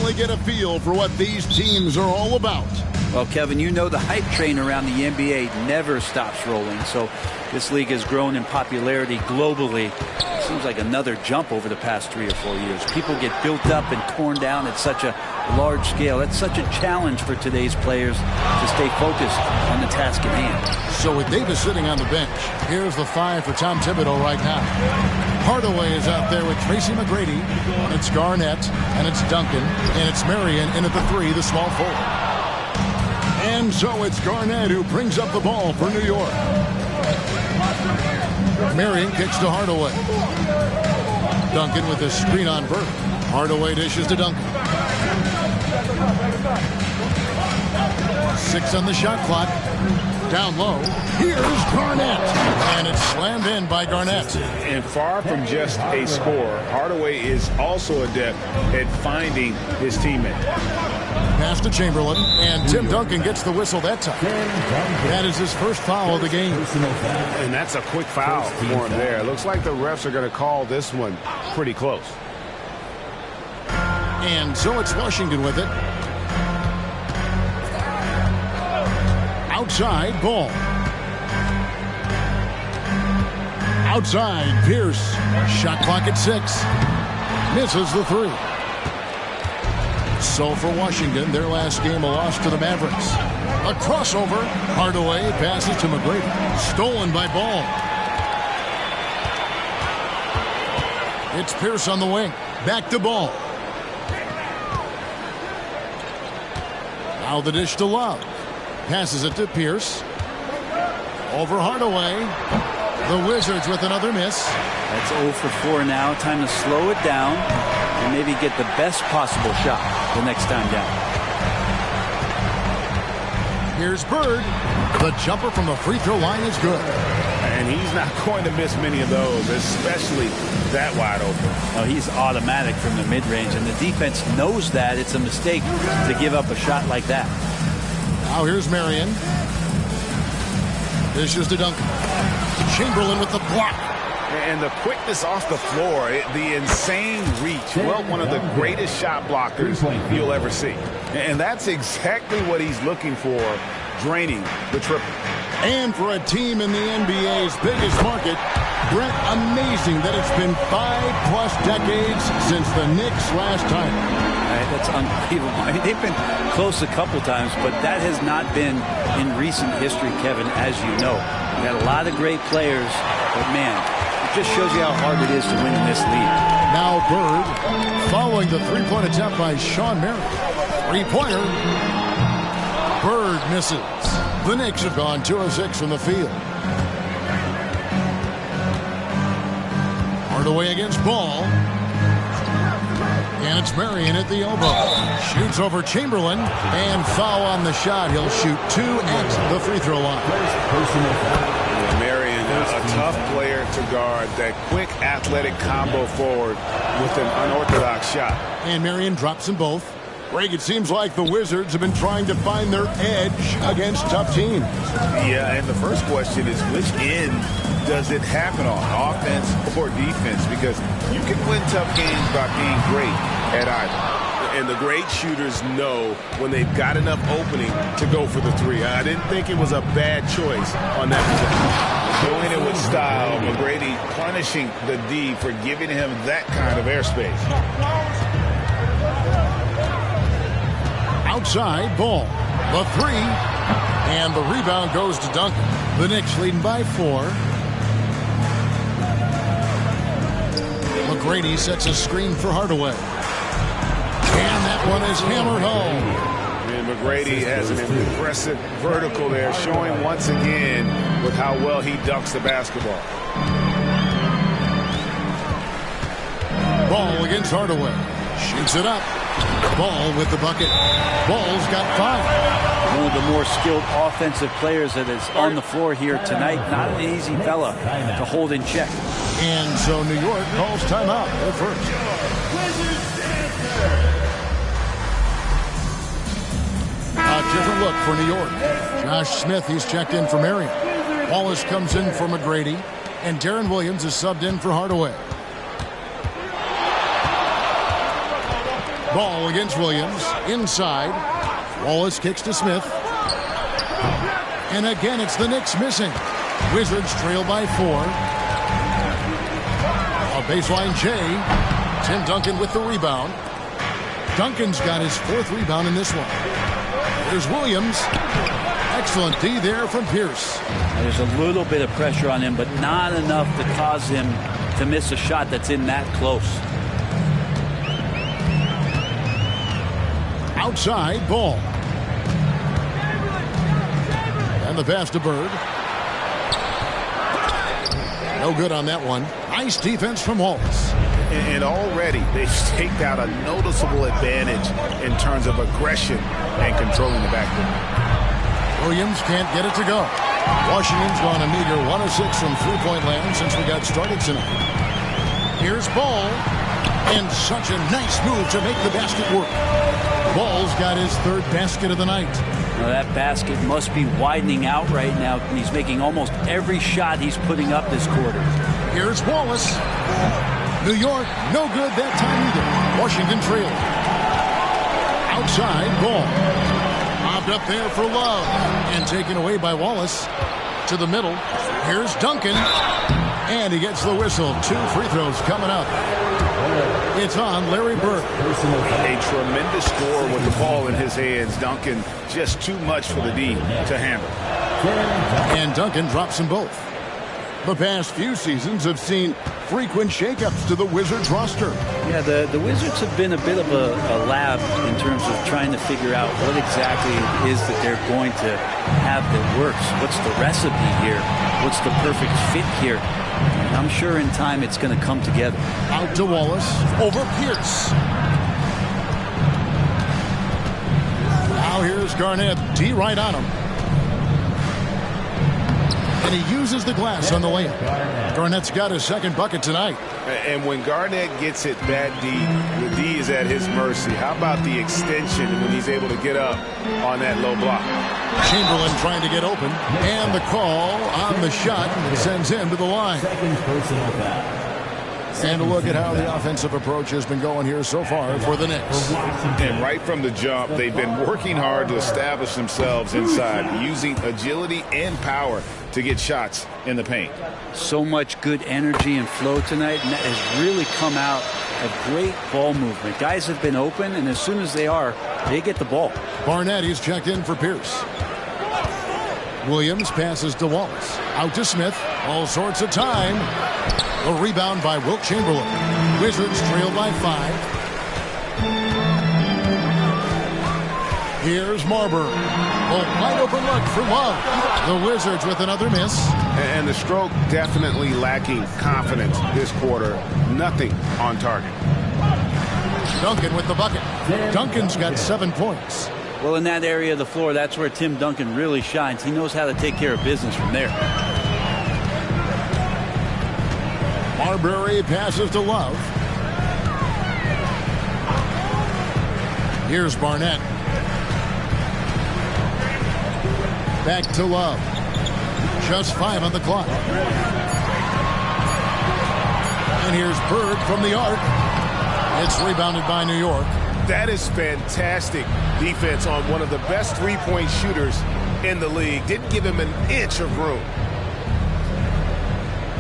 finally get a feel for what these teams are all about. Well, Kevin, you know the hype train around the NBA never stops rolling. So this league has grown in popularity globally. It seems like another jump over the past 3 or 4 years. People get built up and torn down at such a large scale. That's such a challenge for today's players to stay focused on the task at hand. So with Davis sitting on the bench, here's the 5 for Tom Thibodeau right now. Hardaway is out there with Tracy McGrady, and it's Garnett, and it's Duncan, and it's Marion in at the 3, the small forward. And so it's Garnett who brings up the ball for New York. Marion kicks to Hardaway. Duncan with a screen on Bird. Hardaway dishes to Duncan. 6 on the shot clock. Down low. Here's Garnett. And it's slammed in by Garnett. And far from just a scorer, Hardaway is also adept at finding his teammate. Pass to Chamberlain, and Tim Duncan gets the whistle that time. That is his first foul of the game. And that's a quick foul for him there. Looks like the refs are going to call this one pretty close. And so it's Washington with it. Outside, Ball. Outside, Pierce. Shot clock at 6. Misses the 3. So for Washington, their last game, a loss to the Mavericks. A crossover. Hardaway passes to McGrady. Stolen by Ball. It's Pierce on the wing. Back to Ball. Now the dish to Love. Passes it to Pierce. Over Hardaway. The Wizards with another miss. That's 0 for 4 now. Time to slow it down and maybe get the best possible shot the next time down. Here's Bird. The jumper from the free throw line is good. And he's not going to miss many of those, especially that wide open. Oh, he's automatic from the mid-range, and the defense knows that it's a mistake to give up a shot like that. Now here's Marion. Dishes to Duncan. Chamberlain with the block. And the quickness off the floor, the insane reach. Well, one of the greatest shot blockers you'll ever see. And that's exactly what he's looking for, draining the triple. And for a team in the NBA's biggest market, Brett, amazing that it's been 5+ decades since the Knicks last time. That's unbelievable. I mean, they've been close a couple times, but that has not been in recent history, Kevin, as you know. We've got a lot of great players, but man, it just shows you how hard it is to win in this league. Now Bird, following the three-point attempt by Sean Merritt. Three-pointer. Bird misses. The Knicks have gone 2 of 6 from the field. Hardaway against Ball. And it's Marion at the elbow. Shoots over Chamberlain. And foul on the shot. He'll shoot 2 at the free throw line. Marion, a tough player to guard. That quick athletic combo forward with an unorthodox shot. And Marion drops them both. Greg, it seems like the Wizards have been trying to find their edge against tough teams. Yeah, and the first question is, which end does it happen on, offense or defense? Because you can win tough games by being great at either. And the great shooters know when they've got enough opening to go for the 3. I didn't think it was a bad choice on that possession. Doing it with style, McGrady punishing the D for giving him that kind of airspace. Outside, Ball. The 3. And the rebound goes to Duncan. The Knicks leading by 4. McGrady sets a screen for Hardaway. And that one is hammered home. And McGrady has an impressive vertical there, showing once again with how well he dunks the basketball. Ball against Hardaway. Shoots it up. Ball with the bucket. Ball's got 5. One of the more skilled offensive players that is on the floor here tonight. Not an easy fella to hold in check. And so New York calls timeout. They're first. A different look for New York. Josh Smith, he's checked in for Marion. Wallace comes in for McGrady. And Darren Williams is subbed in for Hardaway. Ball against Williams. Inside. Wallace kicks to Smith. And again, it's the Knicks missing. Wizards trail by 4. A baseline J. Tim Duncan with the rebound. Duncan's got his 4th rebound in this one. There's Williams. Excellent D there from Pierce. There's a little bit of pressure on him, but not enough to cause him to miss a shot that's in that close. Outside, Ball. And the pass to Bird. No good on that one. Nice defense from Wallace. And already they've staked out a noticeable advantage in terms of aggression and controlling the backcourt. Williams can't get it to go. Washington's gone a meager 1 of 6 from three-point land since we got started tonight. Here's Ball. And such a nice move to make the basket work. Ball's got his 3rd basket of the night. Now that basket must be widening out right now. He's making almost every shot he's putting up this quarter. Here's Wallace. New York, no good that time either. Washington trailed. Outside, Ball. Popped up there for Love. And taken away by Wallace. To the middle. Here's Duncan. And he gets the whistle. 2 free throws coming up. It's on Larry Bird. A tremendous score with the ball in his hands. Duncan just too much for the D to handle. And Duncan drops them both. The past few seasons have seen frequent shakeups to the Wizards roster. Yeah, the Wizards have been a bit of a lab in terms of trying to figure out what exactly it is that they're going to have that works. What's the recipe here? What's the perfect fit here? And I'm sure in time it's going to come together. Out to Wallace. Over Pierce. Now here's Garnett. D right on him. And he uses the glass on the layup. Garnett's got his 2nd bucket tonight. And when Garnett gets it that deep, the D is at his mercy. How about the extension when he's able to get up on that low block? Chamberlain trying to get open. And the call on the shot sends him to the line. And a look at how the offensive approach has been going here so far for the Knicks. And right from the jump, they've been working hard to establish themselves inside, using agility and power to get shots in the paint. So much good energy and flow tonight, and that has really come out of great ball movement. Guys have been open, and as soon as they are, they get the ball. Barnett, he's checked in for Pierce. Williams passes to Wallace. Out to Smith. All sorts of time. A rebound by Wilt Chamberlain. Wizards trail by 5. Here's Marbury. A wide open look for Love. The Wizards with another miss. And the stroke definitely lacking confidence this quarter. Nothing on target. Duncan with the bucket. Duncan's got 7 points. Well, in that area of the floor, that's where Tim Duncan really shines. He knows how to take care of business from there. Marbury passes to Love. Here's Barnett. Back to Love. Just 5 on the clock. And here's Bird from the arc. It's rebounded by New York. That is fantastic defense on one of the best three-point shooters in the league. Didn't give him an inch of room.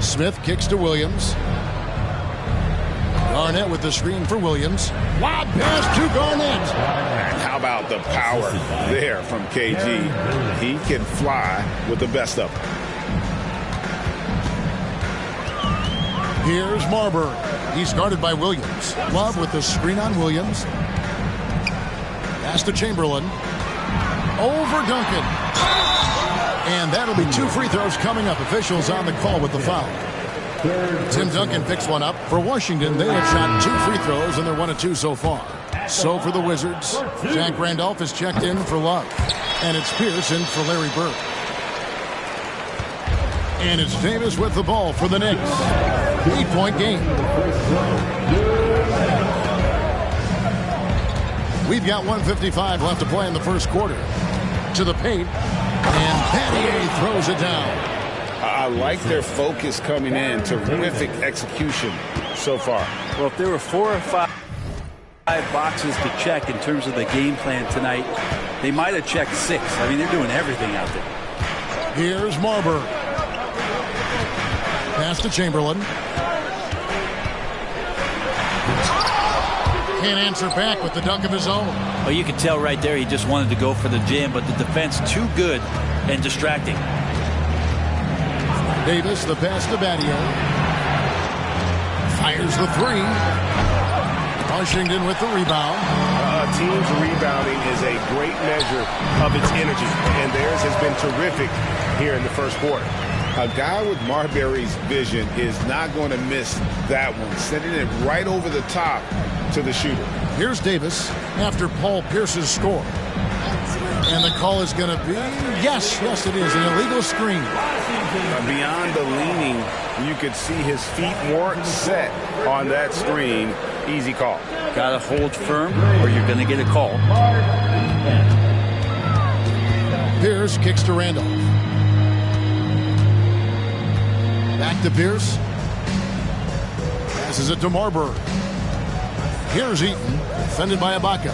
Smith kicks to Williams. Garnett with the screen for Williams. Lob pass to Garnett. And how about the power there from KG? He can fly with the best of them. Here's Marbury. He's guarded by Williams. Love with the screen on Williams. Pass to Chamberlain. Over Duncan. And that'll be 2 free throws coming up. Officials on the call with the foul. Tim Duncan picks one up. For Washington, they have shot 2 free throws, and they're 1 of 2 so far. So for the Wizards, Zach Randolph is checked in for Love. And it's Pierce in for Larry Bird. And it's Davis with the ball for the Knicks. 8-point game. We've got 1:55 left to play in the first quarter. To the paint. And Pattier throws it down. I like their focus coming in. Terrific execution so far. Well, if there were 4 or 5 5 boxes to check in terms of the game plan tonight. They might have checked 6. I mean, they're doing everything out there. Here's Marburg. Pass to Chamberlain. Can't answer back with the dunk of his own. Well, you can tell right there he just wanted to go for the jam, but the defense too good and distracting. Davis, the pass to Battier. Fires the 3. Washington with the rebound. A team's rebounding is a great measure of its energy, and theirs has been terrific here in the first quarter. A guy with Marbury's vision is not going to miss that one, sending it right over the top to the shooter. Here's Davis after Paul Pierce's score. And the call is going to be, yes, it is, an illegal screen. Beyond the leaning, you could see his feet weren't set on that screen. Easy call. Got to hold firm or you're going to get a call. Pierce kicks to Randolph. Back to Pierce. Passes it to Marburg. Here's Eaton, defended by Ibaka.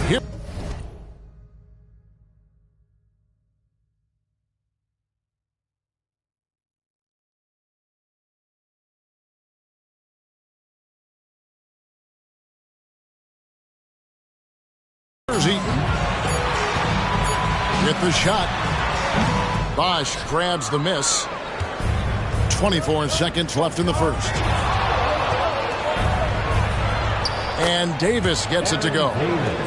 Here. Here's Eaton. Get the shot. Bosch grabs the miss. 24 seconds left in the first. And Davis gets it to go.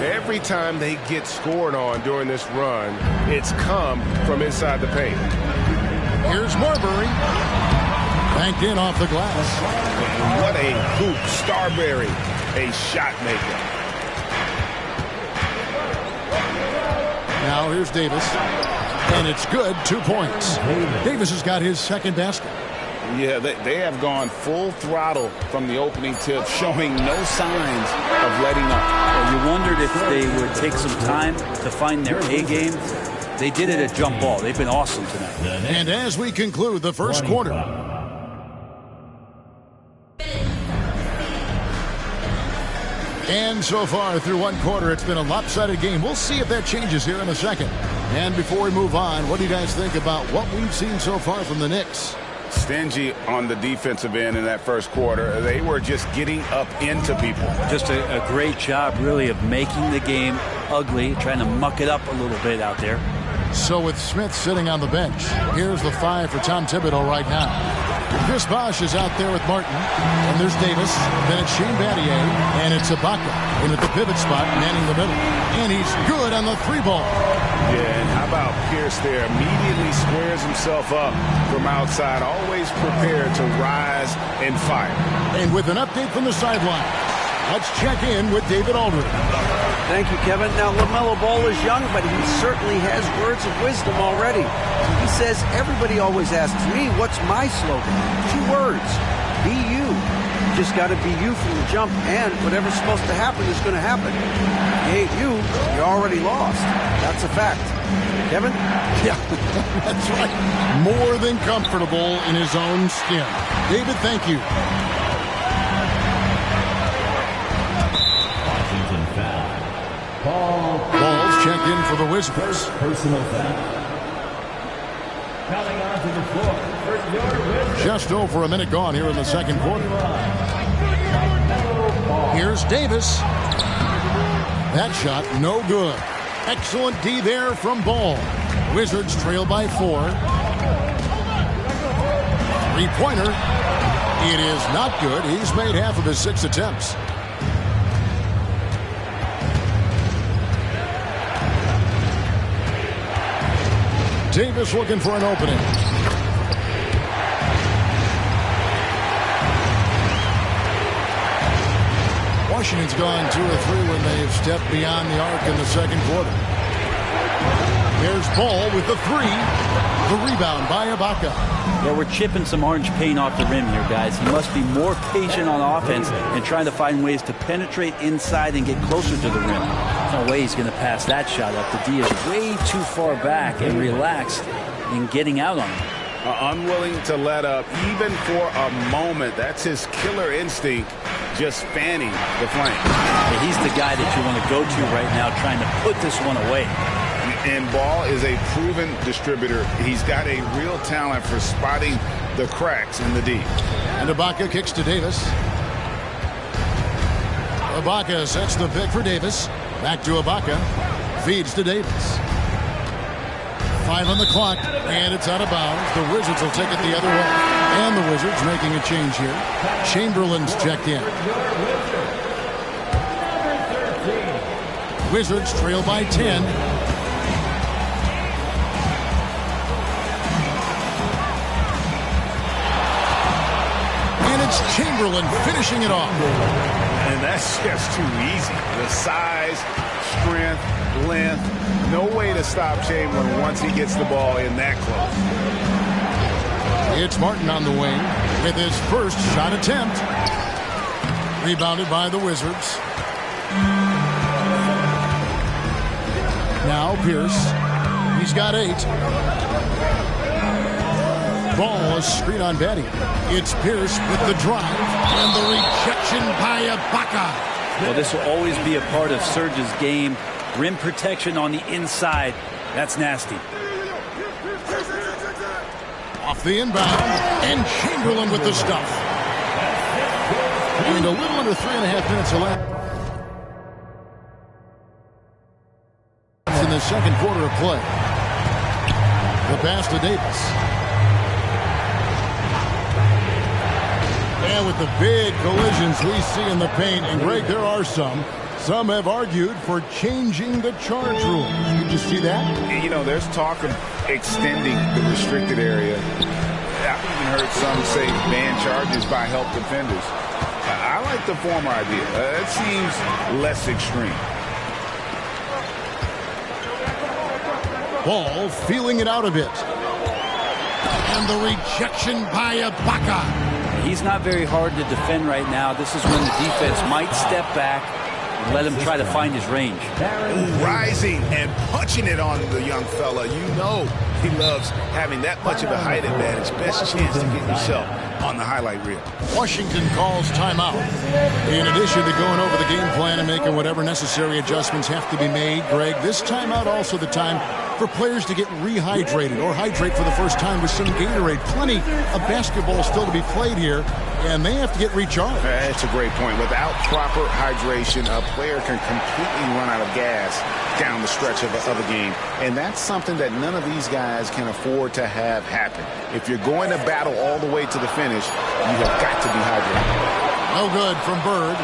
Every time they get scored on during this run, it's come from inside the paint. Here's Marbury. Banked in off the glass. What a hoop. Starbury, a shot maker. Now here's Davis. And it's good. 2 points. Davis has got his second basket. Yeah, they have gone full throttle from the opening tip, showing no signs of letting up. Well, you wondered if they would take some time to find their A game. They did it at jump ball. They've been awesome tonight. And as we conclude the first quarter. And so far through one quarter, it's been a lopsided game. We'll see if that changes here in a second. And before we move on, what do you guys think about what we've seen so far from the Knicks? Stingy on the defensive end in that first quarter. They were just getting up into people. Just a great job, really, of making the game ugly, trying to muck it up a little bit out there. So with Smith sitting on the bench, here's the 5 for Tom Thibodeau right now. Chris Bosh is out there with Martin. And there's Davis. Then it's Shane Battier. And it's Ibaka in at the pivot spot, manning the middle. And he's good on the 3-ball. Yeah, and how about Pierce there? Immediately squares himself up from outside, always prepared to rise and fire. And with an update from the sideline, let's check in with David Aldridge. Thank you, Kevin. Now, LaMelo Ball is young, but he certainly has words of wisdom already. He says, everybody always asks me, what's my slogan? 2 words, be you. You just got to be you from the jump, and whatever's supposed to happen is going to happen. If you ain't you, you're already lost. That's a fact. Kevin? Yeah, that's right. More than comfortable in his own skin. David, thank you. Washington foul. Ball's checked in for the Wizards. Personal foul. Coming onto the floor. First yard Wizards. Just over a minute gone here in the second quarter. Here's Davis. That shot, no good. Excellent D there from Ball. Wizards trail by 4. 3-pointer. It is not good. He's made half of his 6 attempts. Davis looking for an opening. Washington's gone 2 or 3 when they've stepped beyond the arc in the second quarter. There's Ball with the 3. The rebound by Ibaka. Well, we're chipping some orange paint off the rim here, guys. He must be more patient on offense and trying to find ways to penetrate inside and get closer to the rim. There's no way he's going to pass that shot up. The D is way too far back and relaxed in getting out on him. Unwilling to let up even for a moment. That's his killer instinct, just fanning the flank. Yeah, he's the guy that you want to go to right now, trying to put this one away. And Ball is a proven distributor. He's got a real talent for spotting the cracks in the D. And Ibaka kicks to Davis. Ibaka sets the pick for Davis. Back to Ibaka. Feeds to Davis. 5 on the clock, and it's out of bounds. The Wizards will take it the other way. And the Wizards making a change here. Chamberlain's checked in. Wizards trail by 10. And it's Chamberlain finishing it off. And that's just too easy. The size, strength, length, no way to stop Chamberlain once he gets the ball in that close. It's Martin on the wing with his first shot attempt. Rebounded by the Wizards. Now Pierce. He's got 8. Ball, a screen on Betty. It's Pierce with the drive and the rejection by Ibaka. Well, this will always be a part of Serge's game. Rim protection on the inside. That's nasty. Off the inbound, and Chamberlain with the stuff. And a little under 3.5 minutes left in the second quarter of play. The pass to Davis. And with the big collisions we see in the paint, and Greg, there are some. Some have argued for changing the charge rules. Did you see that? You know, there's talk of extending the restricted area. I've even heard some say ban charges by help defenders. I like the former idea. It seems less extreme. Ball feeling it out a bit. And the rejection by Ibaka. He's not very hard to defend right now. This is when the defense might step back and let him try to find his range. Rising and punching it on the young fella. You know he loves having that much of a height advantage. Best chance to get yourself on the highlight reel. Washington calls timeout. In addition to going over the game plan and making whatever necessary adjustments have to be made, Greg, this timeout also the time for players to get rehydrated or hydrate for the first time with some Gatorade. Plenty of basketball still to be played here, and they have to get recharged. That's a great point. Without proper hydration, a player can completely run out of gas down the stretch of a game. And that's something that none of these guys can afford to have happen. If you're going to battle all the way to the finish, you have got to be hydrated. No good from Bird.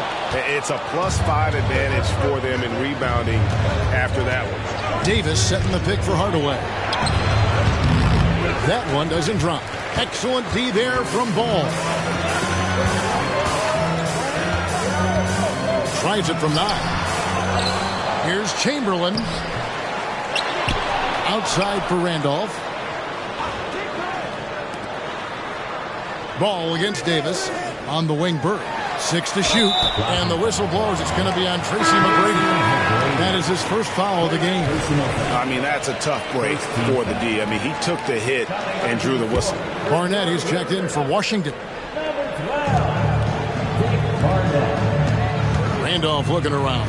It's a +5 advantage for them in rebounding after that one. Davis setting the pick for Hardaway. That one doesn't drop. Excellent D there from Ball. Tries it from 9. Here's Chamberlain. Outside for Randolph. Ball against Davis. On the wing, Bird. 6 to shoot. And the whistle blows. It's going to be on Tracy McGrady. That is his first foul of the game. I mean, that's a tough break for the D. I mean, he took the hit and drew the whistle. Barnett is checked in for Washington. Randolph looking around.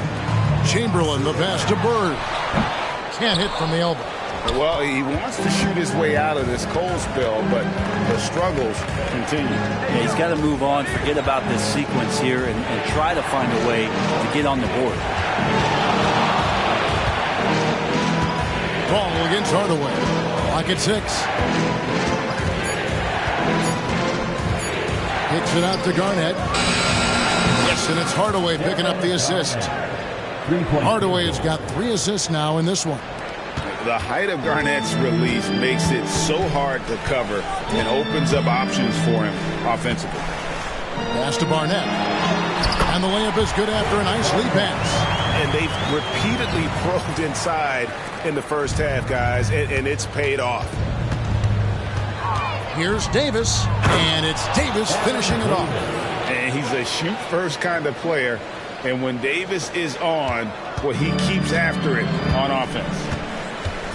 Chamberlain, the pass to Bird. Can't hit from the elbow. Well, he wants to shoot his way out of this cold spell, but the struggles continue. Yeah, he's got to move on, forget about this sequence here, and try to find a way to get on the board. Ball against Hardaway. Clock at 6. Kicks it out to Garnett. Yes, and it's Hardaway picking up the assist. Hardaway has got 3 assists now in this one. The height of Garnett's release makes it so hard to cover and opens up options for him offensively. Pass to Barnett. And the layup is good after a nice lead pass. And they've repeatedly probed inside in the first half, guys, and it's paid off. Here's Davis, and it's Davis finishing it off. And he's a shoot-first kind of player, and when Davis is on, well, he keeps after it on offense.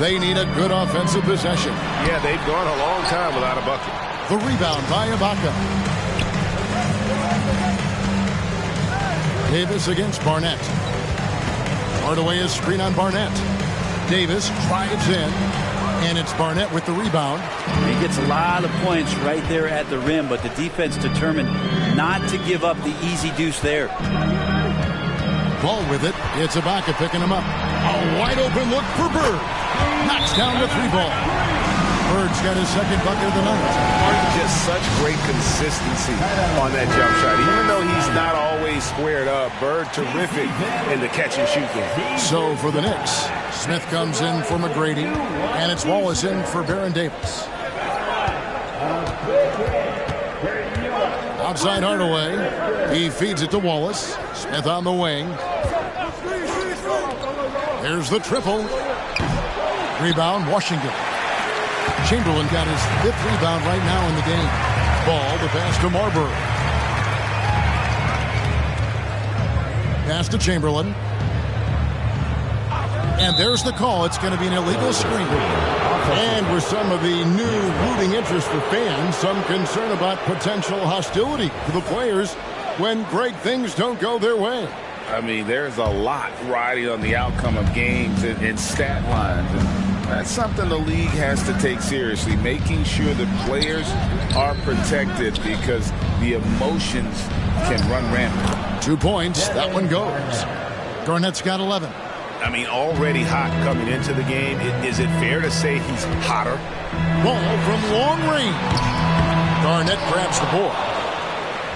They need a good offensive possession. Yeah, they've gone a long time without a bucket. The rebound by Ibaka. Davis against Barnett. Hardaway is screen on Barnett. Davis drives in, and it's Barnett with the rebound. He gets a lot of points right there at the rim, but the defense determined not to give up the easy deuce there. Ball with it. It's Ibaka picking him up. A wide open look for Bird. Knocks down the 3-ball. Bird's got his second bucket of the night. Just such great consistency on that jump shot. Even though he's not always squared up, Bird terrific in the catch and shoot game. So for the Knicks, Smith comes in for McGrady, and it's Wallace in for Baron Davis. Outside Hardaway. He feeds it to Wallace. Smith on the wing. There's the triple. Rebound, Washington. Chamberlain got his 5th rebound right now in the game. Ball, the pass to Marbury. Pass to Chamberlain. And there's the call. It's going to be an illegal screen. And with some of the new rooting interest for fans, some concern about potential hostility to the players when great things don't go their way. I mean, there's a lot riding on the outcome of games and stat lines. And that's something the league has to take seriously, making sure that players are protected because the emotions can run rampant. 2 points. That one goes. Garnett's got 11. I mean, already hot coming into the game. Is it fair to say he's hotter? Ball from long range. Garnett grabs the board.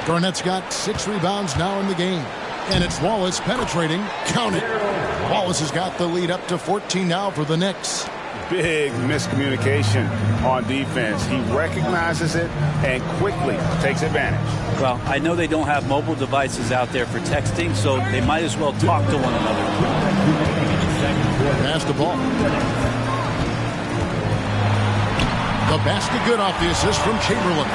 Garnett's got 6 rebounds now in the game. And it's Wallace penetrating. Count it. Wallace has got the lead up to 14 now for the Knicks. Big miscommunication on defense. He recognizes it and quickly takes advantage. Well, I know they don't have mobile devices out there for texting, so they might as well talk to one another. Pass the ball. The basket good off the assist from Chamberlain.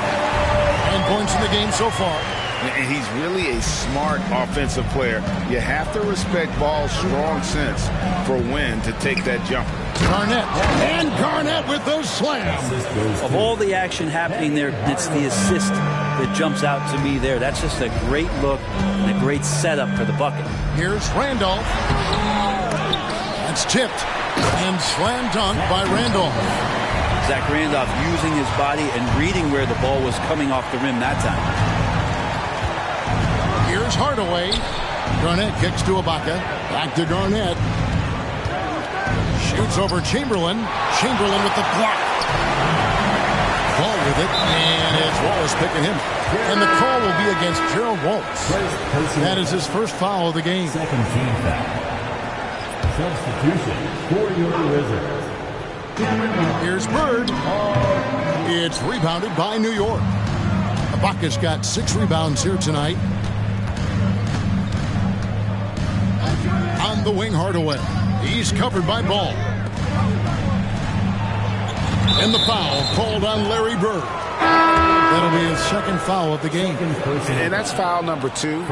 10 points in the game so far. And he's really a smart offensive player. You have to respect Ball's strong sense for when to take that jumper. Garnett. And Garnett with those slams. Of all the action happening there, it's the assist that jumps out to me there. That's just a great look and a great setup for the bucket. Here's Randolph. That's tipped. And slam dunk by Randolph. Zach Randolph using his body and reading where the ball was coming off the rim that time. Here's Hardaway. Garnett kicks to Ibaka. Back to Garnett. Shoots over Chamberlain. Chamberlain with the block. Ball with it. And it's Wallace picking him. And the call will be against Gerald Wallace. That is his first foul of the game. Second team foul. Substitution for your Wizards. Here's Bird. It's rebounded by New York. Ibaka's got 6 rebounds here tonight. On the wing, Hardaway. He's covered by Ball. And the foul called on Larry Bird. That'll be his second foul of the game. And that's foul number 2.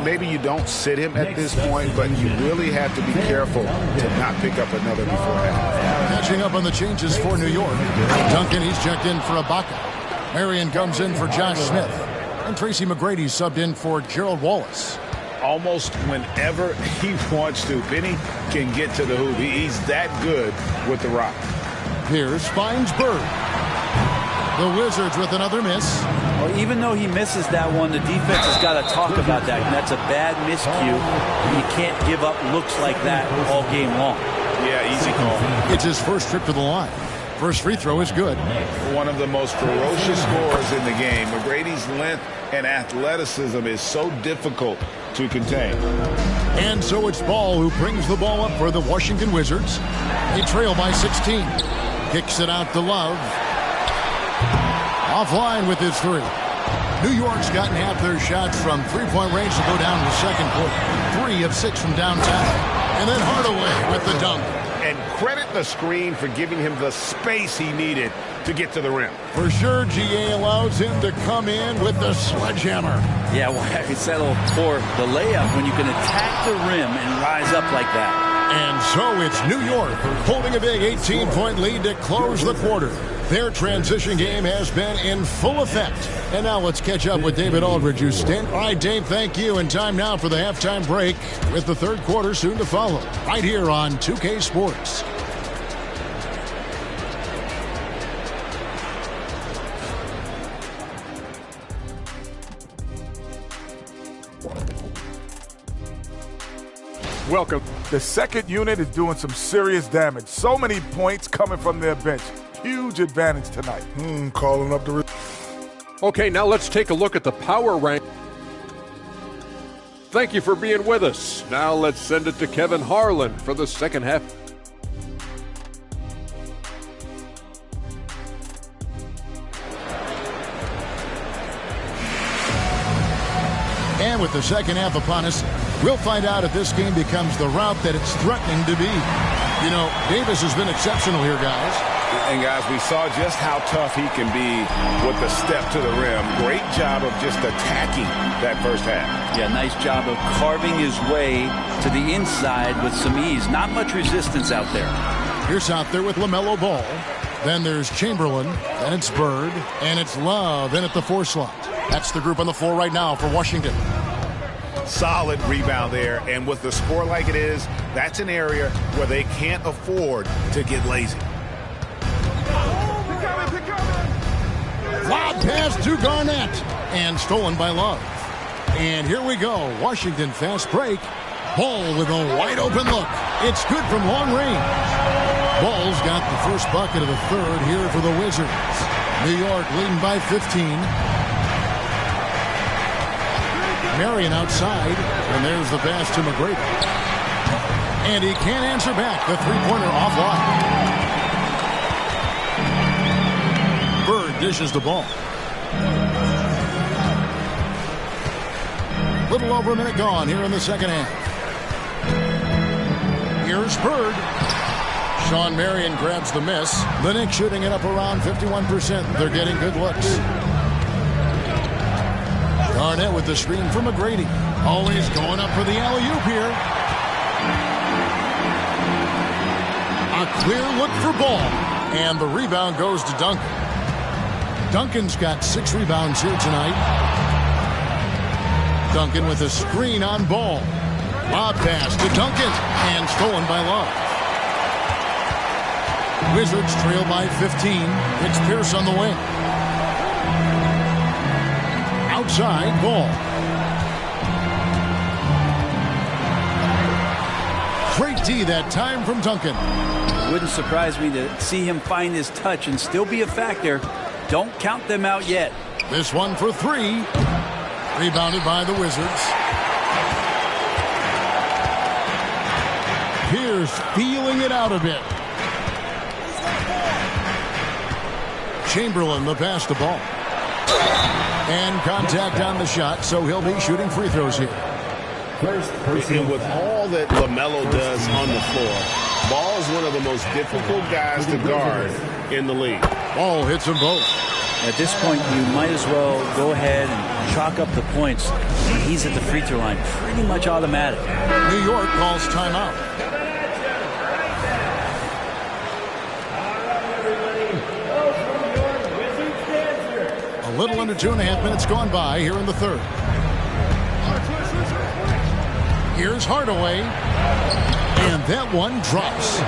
Maybe you don't sit him at this point, but you really have to be careful to not pick up another beforehand. Catching up on the changes for New York. Duncan, he's checked in for Ibaka. Marion comes in for Josh Smith. And Tracy McGrady subbed in for Gerald Wallace. Almost whenever he wants to, Benny can get to the hoop. He's that good with the rock. Pierce finds Bird. The Wizards with another miss. Well, even though he misses that one, the defense has got to talk about that. And that's a bad miscue. You can't give up looks like that all game long. Yeah, easy call. It's his first trip to the line. First free throw is good. One of the most ferocious scorers in the game. McGrady's length and athleticism is so difficult to contain. And so it's Ball who brings the ball up for the Washington Wizards. They trail by 16. Kicks it out to Love. Offline with his 3. New York's gotten half their shots from three-point range to go down in the second quarter. 3 of 6 from downtown. And then Hardaway with the dunk. And credit the screen for giving him the space he needed to get to the rim. For sure, GA allows him to come in with the sledgehammer. Yeah, well, I settle for the layup when you can attack the rim and rise up like that. And so it's New York holding a big 18-point lead to close the quarter. Their transition game has been in full effect. And now let's catch up with David Aldridge, who's standing. All right, Dave, thank you. And time now for the halftime break with the third quarter soon to follow. Right here on 2K Sports. Welcome. The second unit is doing some serious damage. So many points coming from their bench. Huge advantage tonight. Calling up the... Okay, now let's take a look at the power rank. Thank you for being with us. Now let's send it to Kevin Harlan for the second half. And with the second half upon us, we'll find out if this game becomes the route that it's threatening to be. You know, Davis has been exceptional here, guys. And, guys, we saw just how tough he can be with the step to the rim. Great job of just attacking that first half. Yeah, nice job of carving his way to the inside with some ease. Not much resistance out there. Here's out there with LaMelo Ball. Then there's Chamberlain. Then it's Bird. And it's Love in at the 4 slot. That's the group on the floor right now for Washington. Solid rebound there. And with the score like it is, that's an area where they can't afford to get lazy. Lob pass to Garnett. And stolen by Love. And here we go. Washington fast break. Ball with a wide open look. It's good from long range. Ball's got the first bucket of the third here for the Wizards. New York leading by 15. Marion outside, and there's the pass to McGrady. And he can't answer back. The three-pointer offline. Bird dishes the ball. Little over a minute gone here in the second half. Here's Bird. Sean Marion grabs the miss. The Knicks shooting it up around 51%. They're getting good looks. Garnett with the screen from McGrady. Always going up for the alley-oop here. A clear look for Ball. And the rebound goes to Duncan. Duncan's got 6 rebounds here tonight. Duncan with a screen on Ball. Lob pass to Duncan. And stolen by Love. Wizards trail by 15. It's Pierce on the wing. Outside, Ball. Great D that time from Duncan. It wouldn't surprise me to see him find his touch and still be a factor. Don't count them out yet. This one for 3. Rebounded by the Wizards. Pierce feeling it out a bit. Chamberlain the pass to Ball. And contact on the shot, so he'll be shooting free throws here. And with all that LaMelo does on the floor, Ball's one of the most difficult guys to guard in the league. Ball hits them both. At this point, you might as well go ahead and chalk up the points. He's at the free throw line, pretty much automatic. New York calls timeout. A little under 2.5 minutes gone by here in the third. Here's Hardaway. And that one drops.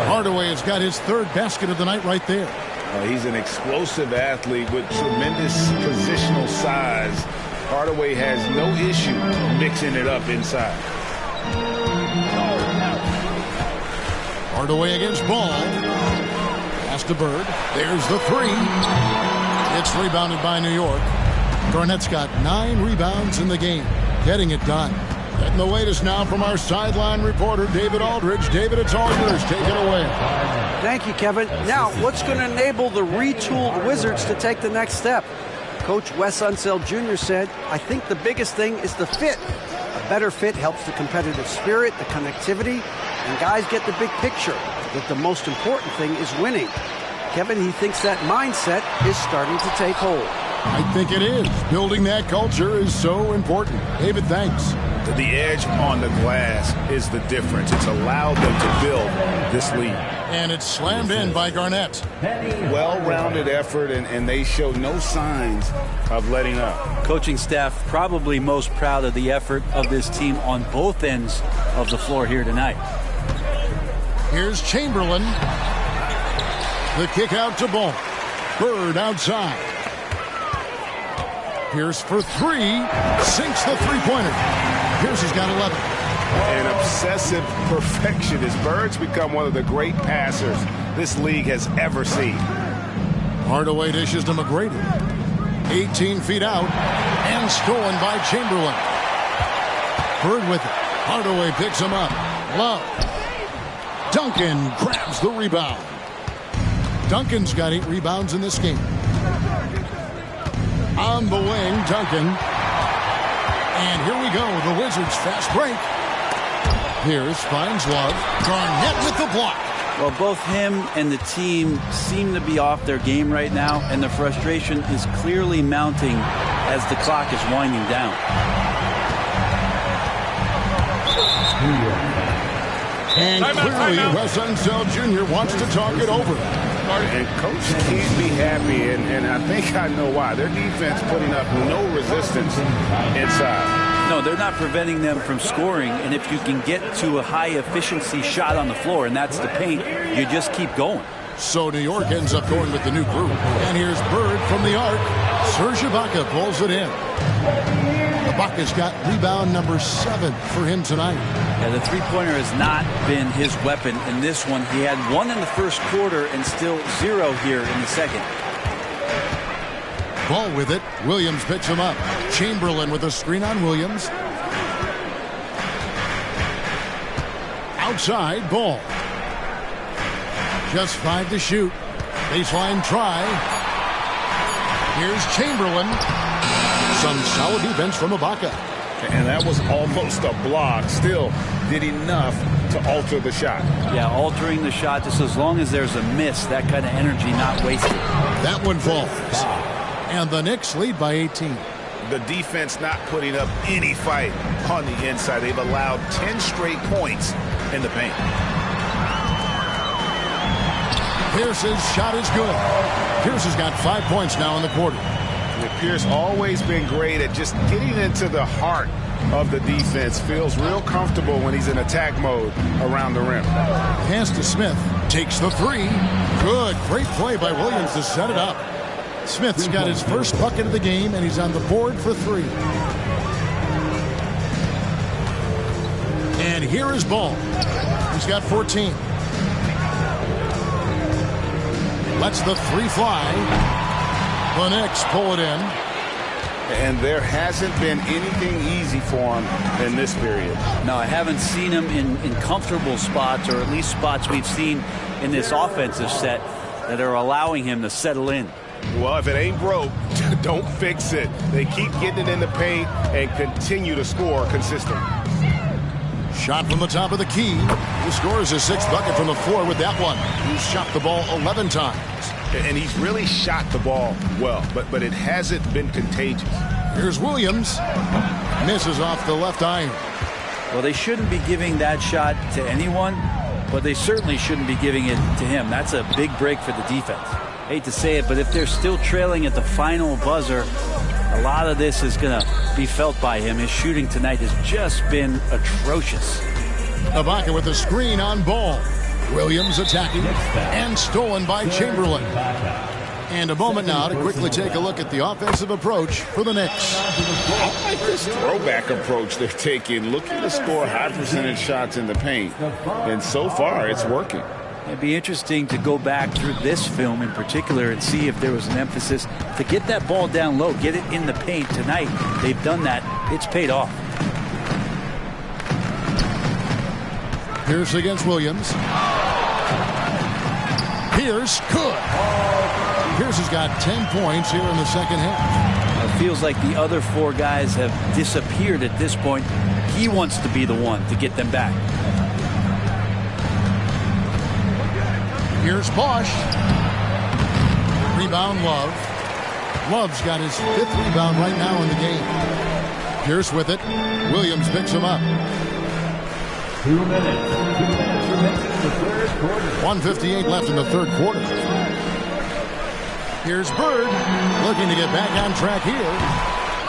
Hardaway has got his third basket of the night right there. He's an explosive athlete with tremendous positional size. Hardaway has no issue mixing it up inside. Hardaway against Ball. Pass to Bird. There's the 3. It's rebounded by New York. Garnett's got 9 rebounds in the game. Getting it done. Getting the latest now from our sideline reporter, David Aldridge. David, it's all yours. Take it away. Thank you, Kevin. Now, what's going to enable the retooled Wizards to take the next step? Coach Wes Unseld Jr. said, I think the biggest thing is the fit. A better fit helps the competitive spirit, the connectivity, and guys get the big picture that the most important thing is winning. Kevin, he thinks that mindset is starting to take hold. I think it is. Building that culture is so important. David, thanks. The edge on the glass is the difference. It's allowed them to build this lead. And it's slammed in by Garnett. Well-rounded effort, and they show no signs of letting up. Coaching staff probably most proud of the effort of this team on both ends of the floor here tonight. Here's Chamberlain. The kick out to Ball. Bird outside. Pierce for three. Sinks the three-pointer. Pierce has got 11. An obsessive perfectionist. Bird's become one of the great passers this league has ever seen. Hardaway dishes to McGrady. 18 feet out and stolen by Chamberlain. Bird with it. Hardaway picks him up. Love. Duncan grabs the rebound. Duncan's got 8 rebounds in this game. On the wing, Duncan. And here we go. The Wizards fast break. Pierce finds Love. Garnett with the block. Well, both him and the team seem to be off their game right now, and the frustration is clearly mounting as the clock is winding down. And clearly, Wes Unseld Jr. wants to talk it over. And Coach can't be happy, and I think I know why. Their defense putting up no resistance inside. No, they're not preventing them from scoring, and if you can get to a high-efficiency shot on the floor, and that's the paint, you just keep going. So New York ends up going with the new group. And here's Bird from the arc. Serge Ibaka pulls it in. Ibaka's got rebound number 7 for him tonight. Yeah, the three-pointer has not been his weapon in this one. He had 1 in the first quarter and still 0 here in the second. Ball with it. Williams picks him up. Chamberlain with a screen on Williams. Outside, Ball. Just 5 to shoot. Baseline try. Here's Chamberlain. Some solid defense from Ibaka. And that was almost a block. Still did enough to alter the shot. Yeah, altering the shot just as long as there's a miss. That kind of energy not wasted. That one falls. And the Knicks lead by 18. The defense not putting up any fight on the inside. They've allowed 10 straight points in the paint. Pierce's shot is good. Pierce has got 5 points now in the quarter. Pierce always been great at just getting into the heart of the defense. Feels real comfortable when he's in attack mode around the rim. Pass to Smith. Takes the 3. Good. Great play by Williams to set it up. Smith's got his first bucket of the game, and he's on the board for 3. And here is Ball. He's got 14. Lets the 3 fly. The Knicks pull it in. And there hasn't been anything easy for him in this period. No, I haven't seen him in comfortable spots, or at least spots we've seen in this offensive set that are allowing him to settle in. Well, if it ain't broke, don't fix it. They keep getting it in the paint and continue to score consistently. Shot from the top of the key. He scores his 6th bucket from the floor with that one. He's shot the ball 11 times. And he's really shot the ball well, but it hasn't been contagious. Here's Williams. Misses off the left iron. Well, they shouldn't be giving that shot to anyone, but they certainly shouldn't be giving it to him. That's a big break for the defense. Hate to say it, but if they're still trailing at the final buzzer, a lot of this is going to be felt by him. His shooting tonight has just been atrocious. Ibaka with the screen on Ball. Williams attacking and stolen by Chamberlain. And a moment now to quickly take a look at the offensive approach for the Knicks. I like this throwback approach they're taking, looking to score high percentage shots in the paint. And so far, it's working. It'd be interesting to go back through this film in particular and see if there was an emphasis to get that ball down low, get it in the paint tonight. They've done that. It's paid off. Pierce against Williams. Pierce, good. Pierce has got 10 points here in the second half. It feels like the other 4 guys have disappeared at this point. He wants to be the one to get them back. Here's Bosch. Rebound, Love. Love's got his 5th rebound right now in the game. Pierce with it. Williams picks him up. 2 minutes. 2 minutes remaining in the third quarter. 1:58 left in the third quarter. Here's Bird looking to get back on track here.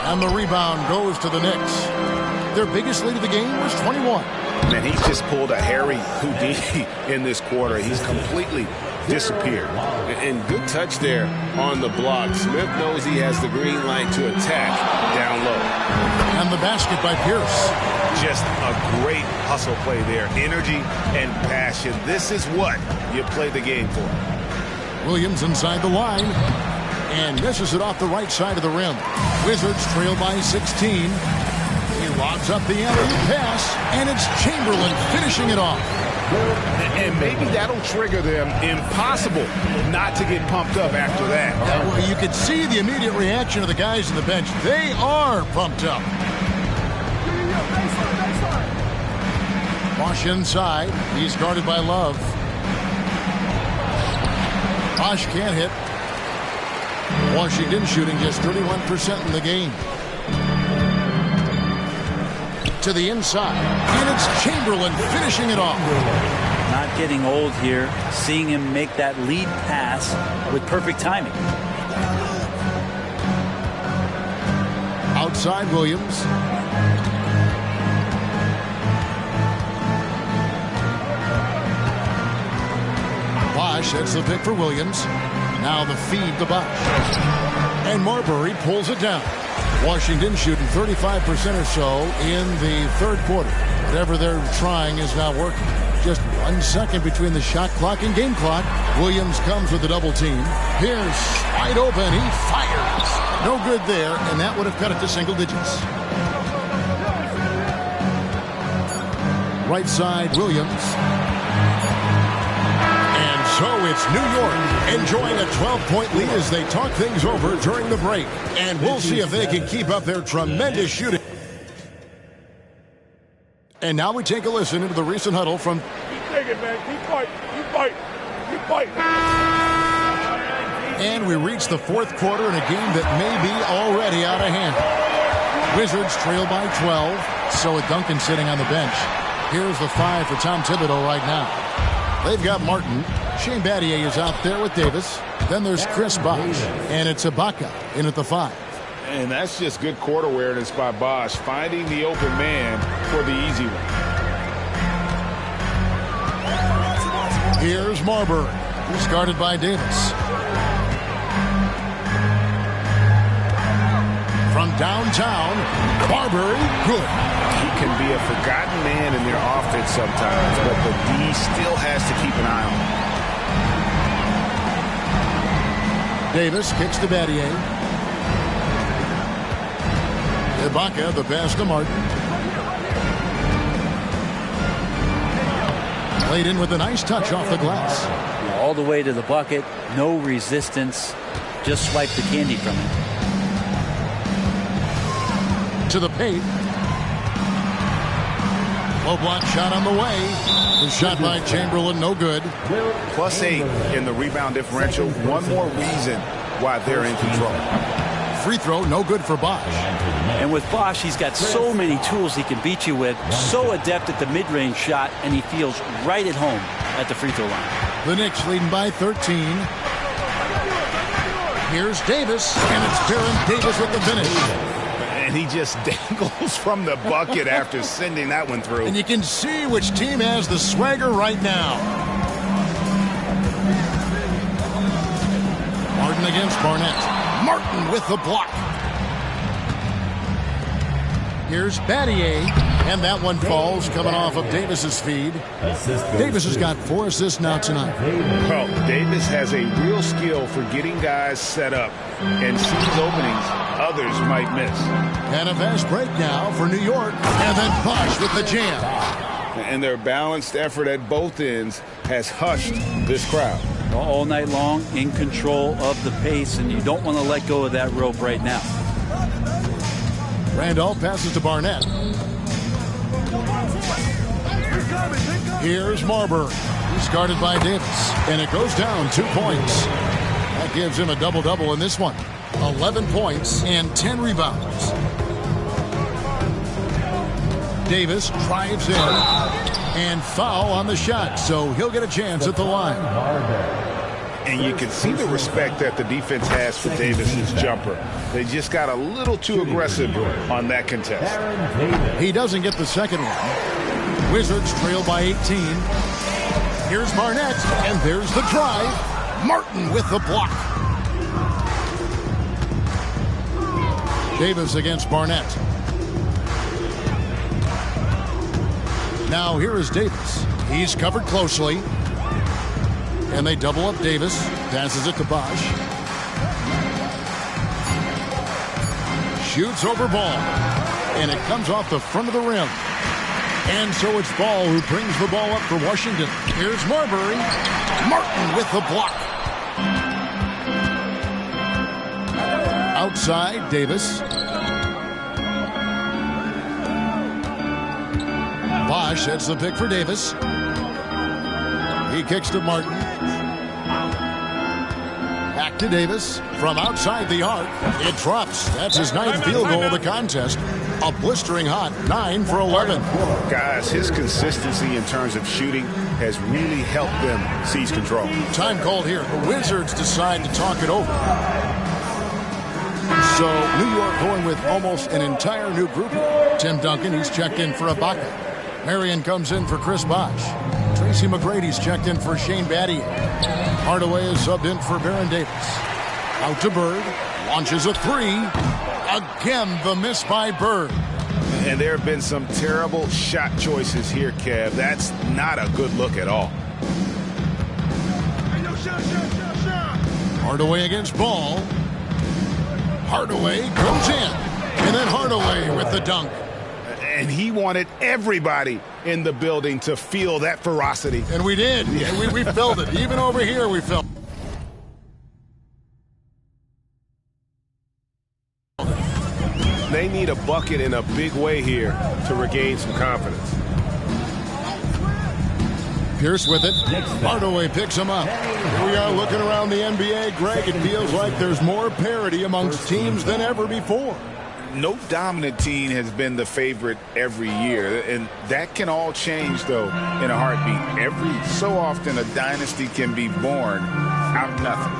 And the rebound goes to the Knicks. Their biggest lead of the game was 21. Man, he's just pulled a Harry Houdini in this quarter. He's completely disappeared. And good touch there on the block. Smith knows he has the green light to attack down low. And the basket by Pierce. Just a great hustle play there. Energy and passion. This is what you play the game for. Williams inside the line. And misses it off the right side of the rim. Wizards trail by 16. He lobs up the alley-oop pass. And it's Chamberlain finishing it off. And maybe that'll trigger them. Impossible not to get pumped up after that. Well, you could see the immediate reaction of the guys on the bench. They are pumped up. Bosh inside. He's guarded by Love. Bosh can't hit. Washington shooting just 31% in the game. To the inside. And it's Chamberlain finishing it off. Not getting old here. Seeing him make that lead pass with perfect timing. Outside Williams. Bosh, that's the pick for Williams. Now the feed to Bosh. And Marbury pulls it down. Washington shooting 35% or so in the third quarter. Whatever they're trying is not working. Just 1 second between the shot clock and game clock. Williams comes with a double team. Pierce wide open. He fires. No good there, and that would have cut it to single digits. Right side, Williams. And so it's New York enjoying a 12-point lead as they talk things over during the break. And we'll see if they can keep up their tremendous shooting. And now we take a listen into the recent huddle from... Keep taking, man. Keep fighting. Keep fighting. Keep fighting. And we reach the fourth quarter in a game that may be already out of hand. Wizards trail by 12. So with Duncan sitting on the bench. Here's the 5 for Tom Thibodeau right now. They've got Martin. Shane Battier is out there with Davis. Then there's Chris Bosh. And it's Ibaka in at the 5. And that's just good court awareness by Bosh, finding the open man for the easy one. Here's Marbury, who's guarded by Davis. From downtown, Marbury, good. He can be a forgotten man in their offense sometimes, but the D still has to keep an eye on him. Davis kicks to Battier. Ibaka, the pass to Martin. Played in with a nice touch off the glass. All the way to the bucket. No resistance. Just swipe the candy from it. To the paint. Low block shot on the way. The shot by Chamberlain, no good. +8 in the rebound differential. One more reason why they're in control. Free throw, no good for Bosh. And with Bosh, he's got so many tools he can beat you with. So adept at the mid-range shot, and he feels right at home at the free throw line. The Knicks leading by 13. Here's Davis, and it's Baron Davis with the finish. And he just dangles from the bucket after sending that one through. And you can see which team has the swagger right now. Martin against Barnett. Martin with the block. Here's Battier, and that one falls coming off of Davis's feed. Davis has got 4 assists now tonight. Well, Davis has a real skill for getting guys set up and sees openings others might miss. And a fast break now for New York, and then Bosh with the jam. And their balanced effort at both ends has hushed this crowd. All night long, in control of the pace, and you don't want to let go of that rope right now. Randolph passes to Barnett. Here's Marbury. He's guarded by Davis, and it goes down 2 points. That gives him a double-double in this one. 11 points and 10 rebounds. Davis drives in and foul on the shot, so he'll get a chance at the line. And you can see the respect that the defense has for Davis's jumper. They just got a little too aggressive on that contest. He doesn't get the second one. Wizards trail by 18. Here's Barnett, and there's the drive. Martin with the block. Davis against Barnett. Now here is Davis. He's covered closely. And they double up Davis. Passes it to Bosch. Shoots over Ball. And it comes off the front of the rim. And so it's Ball who brings the ball up for Washington. Here's Marbury. Martin with the block. Outside, Davis. Bosch sets the pick for Davis. He kicks to Martin. Back to Davis. From outside the arc, it drops. That's his 9th field goal of the contest. A blistering hot 9 for 11. Guys, his consistency in terms of shooting has really helped them seize control. Time called here. The Wizards decide to talk it over. So New York going with almost an entire new group. Tim Duncan, he's checked in for Ibaka. Marion comes in for Chris Bosh. Tracy McGrady's checked in for Shane Battier. Hardaway is subbed in for Baron Davis. Out to Bird. Launches a three. Again, the miss by Bird. And there have been some terrible shot choices here, Kev. That's not a good look at all. Hardaway against Ball. Hardaway goes in. And then Hardaway with the dunk. And he wanted everybody in the building to feel that ferocity. And we did. Yeah. We felt it. Even over here, we felt it. They need a bucket in a big way here to regain some confidence. Pierce with it. Hardaway picks him up. Here we are looking around the NBA. Greg, it feels like there's more parity amongst teams than ever before. No dominant team has been the favorite every year, and that can all change, though, in a heartbeat. Every so often, a dynasty can be born out of nothing.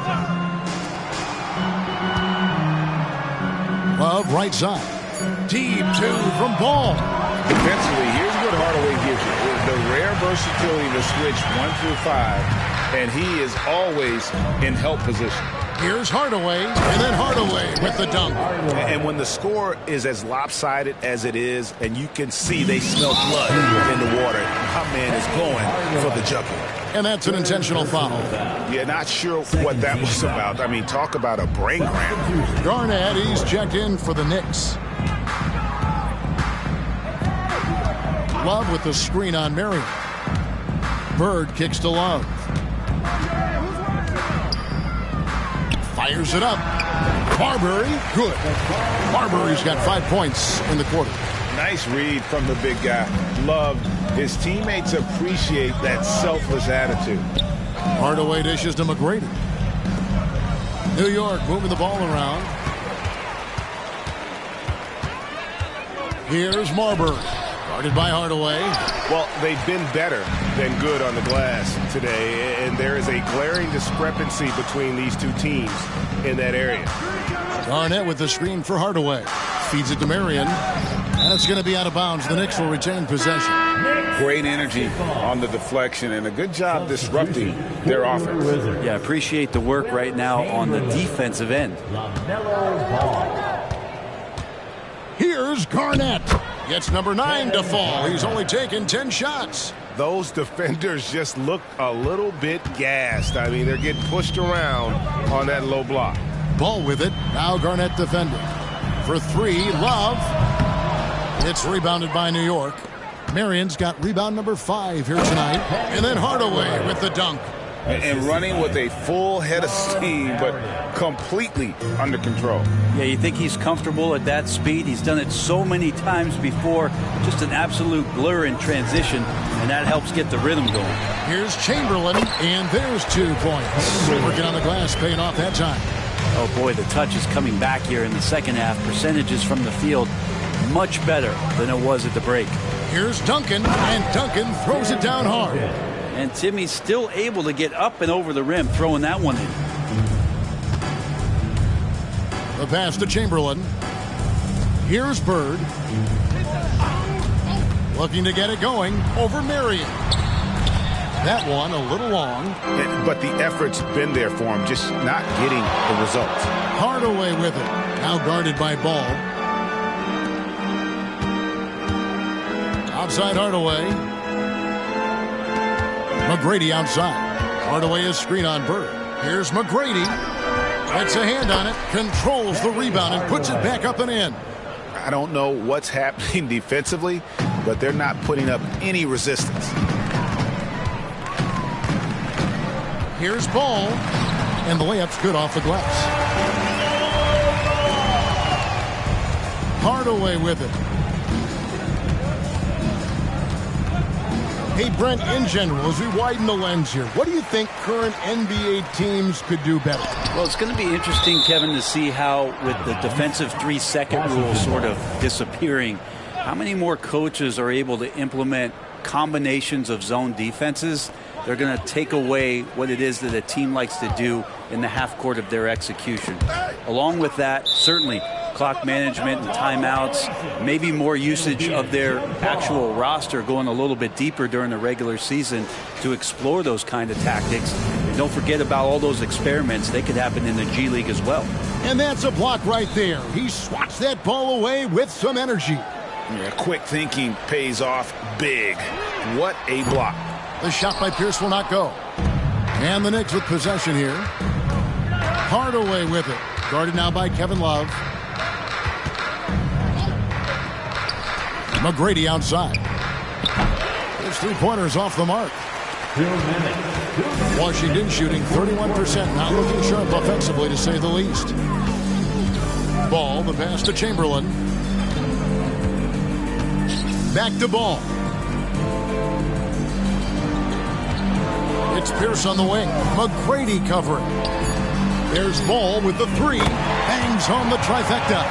Love, right side. Deep two from Ball. Defensively, here's what Hardaway gives you. The rare versatility to switch 1 through 5, and he is always in help position. Here's Hardaway, and then Hardaway with the dunk. And when the score is as lopsided as it is, and you can see they smell blood in the water, my man is going for the jugular. And that's an intentional foul. Yeah, not sure what that was about. I mean, talk about a brain cramp. Garnett, he's checked in for the Knicks. Love with the screen on Marion. Bird kicks to Love. Fires it up. Marbury, good. Marbury's got 5 points in the quarter. Nice read from the big guy. Love. His teammates appreciate that selfless attitude. Hardaway dishes to McGrady. New York moving the ball around. Here's Marbury. Guarded by Hardaway. Well, they've been better than good on the glass today, and there is a glaring discrepancy between these two teams in that area. Garnett with the screen for Hardaway. Feeds it to Marion. And it's going to be out of bounds. The Knicks will retain possession. Great energy on the deflection and a good job disrupting their offense. Yeah, appreciate the work right now on the defensive end. Here's Garnett. Gets number 9 to fall. He's only taken 10 shots. Those defenders just look a little bit gassed. I mean, they're getting pushed around on that low block. Ball with it. Now Garnett defending. For 3, Love. It's rebounded by New York. Marion's got rebound number 5 here tonight. And then Hardaway with the dunk. And running with a full head of steam, but completely under control. Yeah, you think he's comfortable at that speed. He's done it so many times before. Just an absolute blur in transition, and that helps get the rhythm going. Here's Chamberlain, and there's 2 points. Working on the glass, paying off that time. Oh, boy, the touch is coming back here in the second half. Percentages from the field much better than it was at the break. Here's Duncan, and Duncan throws it down hard. And Timmy's still able to get up and over the rim, throwing that one in. The pass to Chamberlain. Here's Bird. Looking to get it going over Marion. That one a little long. But the effort's been there for him, just not getting the results. Hardaway with it. Now guarded by Ball. Outside Hardaway. McGrady outside. Hardaway is screen on Bird. Here's McGrady. Gets a hand on it. Controls the rebound and puts it back up and in. I don't know what's happening defensively, but they're not putting up any resistance. Here's Ball, and the layup's good off the glass. Hardaway with it. Hey, Brent, in general, as we widen the lens here, what do you think current NBA teams could do better? Well, it's going to be interesting, Kevin, to see how, with the defensive 3-second rule sort of disappearing, how many more coaches are able to implement combinations of zone defenses. They're going to take away what it is that a team likes to do in the half court of their execution. Along with that, certainly clock management and timeouts, maybe more usage of their actual roster, going a little bit deeper during the regular season to explore those kind of tactics. And don't forget about all those experiments. They could happen in the G League as well. And that's a block right there. He swats that ball away with some energy. Yeah, quick thinking pays off big. What a block. The shot by Pierce will not go. And the Knicks with possession here. Hardaway with it. Guarded now by Kevin Love. McGrady outside. His three-pointers off the mark. Washington shooting 31%. Not looking sharp offensively, to say the least. Ball, the pass to Chamberlain. Back to Ball. It's Pierce on the wing. McGrady covering. There's Ball with the three. Bangs home the trifecta.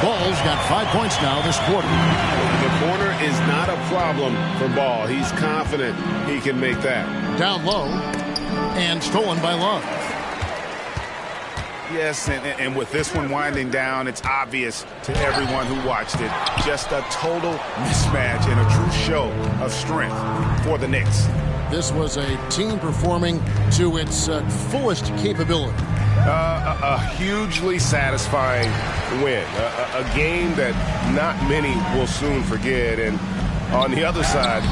Ball's got 5 points now this quarter. The corner is not a problem for Ball. He's confident he can make that. Down low. And stolen by Love. Yes, and with this one winding down, it's obvious to everyone who watched it. Just a total mismatch and a true show of strength for the Knicks. This was a team performing to its fullest capability. A hugely satisfying win. A game that not many will soon forget. And on the other side,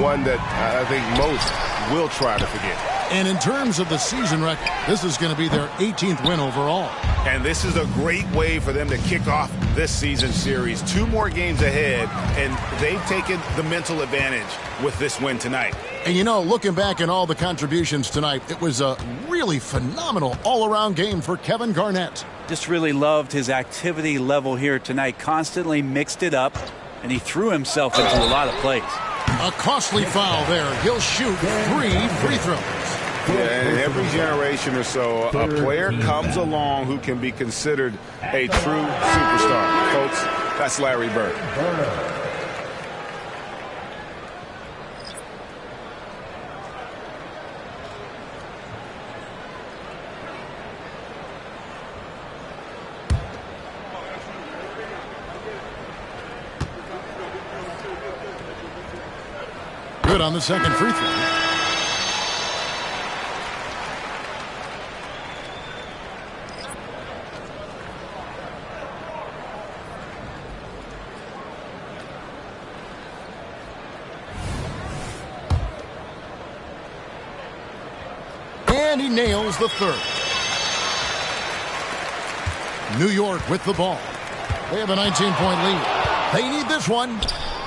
one that I think most will try to forget. And in terms of the season record, this is going to be their 18th win overall. And this is a great way for them to kick off this season series. 2 more games ahead, and they've taken the mental advantage with this win tonight. And you know, looking back at all the contributions tonight, it was a really phenomenal all-around game for Kevin Garnett. Just really loved his activity level here tonight. Constantly mixed it up, and he threw himself into a lot of plays. A costly foul there. He'll shoot 3 free throws. Yeah, and every generation or so, a player comes along who can be considered a true superstar. Folks, that's Larry Bird. Good on the second free throw. And he nails the third. New York with the ball. They have a 19-point lead. They need this one.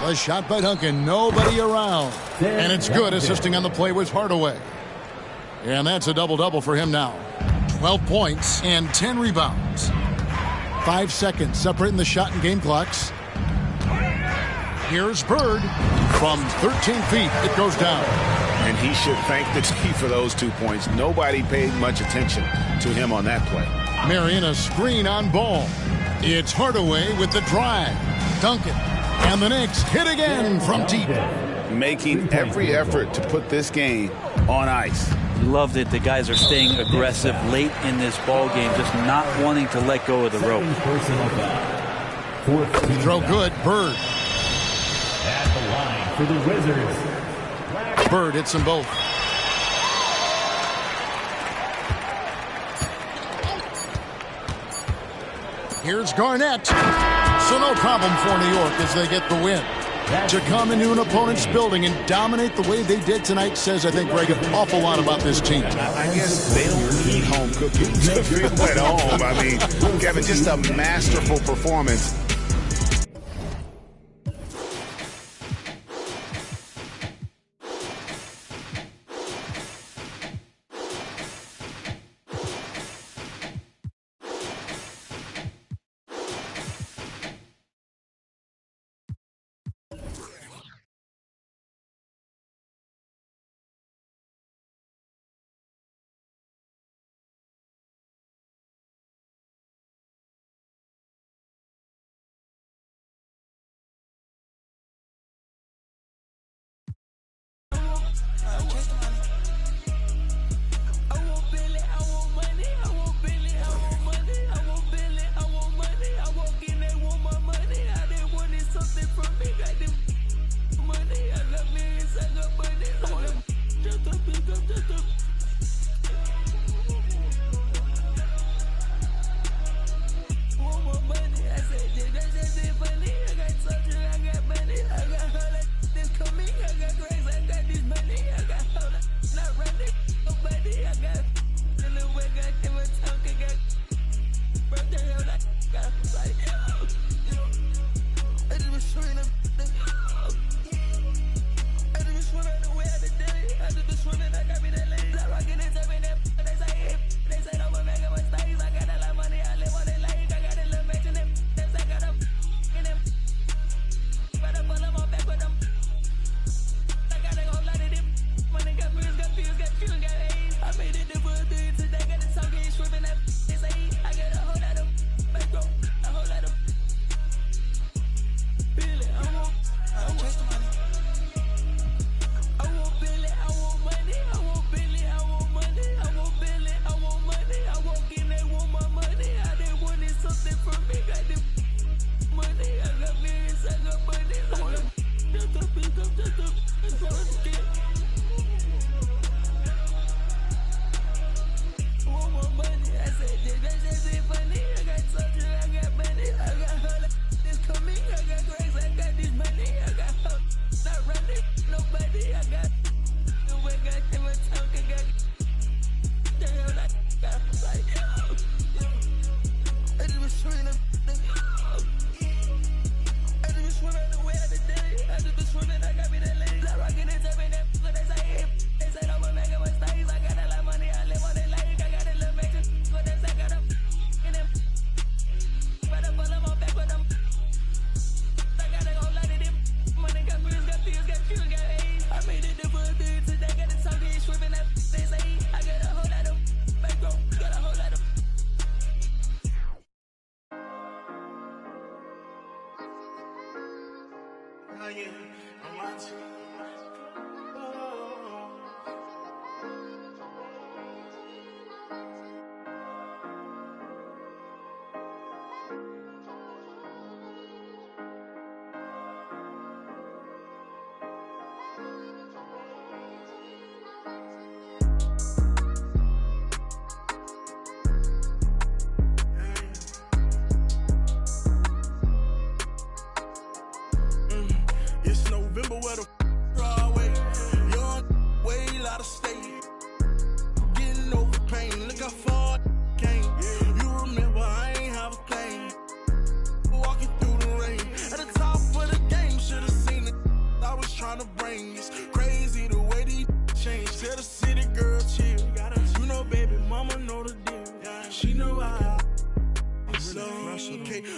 A shot by Duncan. Nobody around. And it's good. Assisting on the play was Hardaway. And that's a double-double for him now. 12 points and 10 rebounds. 5 seconds separating the shot and game clocks. Here's Bird. From 13 feet, it goes down. And he should thank the team for those 2 points. Nobody paid much attention to him on that play. Marion a screen on Ball. It's Hardaway with the drive. Duncan And the Knicks hit again from deep. Making every effort to put this game on ice. Loved it. The guys are staying aggressive late in this ball game, just not wanting to let go of the rope. Throw good. Bird. At the line for the Wizards. Bird hits them both. Here's Garnett. So no problem for New York as they get the win. To come into an opponent's building and dominate the way they did tonight says, I think, Greg, an awful lot about this team. I guess they don't need home cooking to feel at home. I mean, Kevin, just a masterful performance.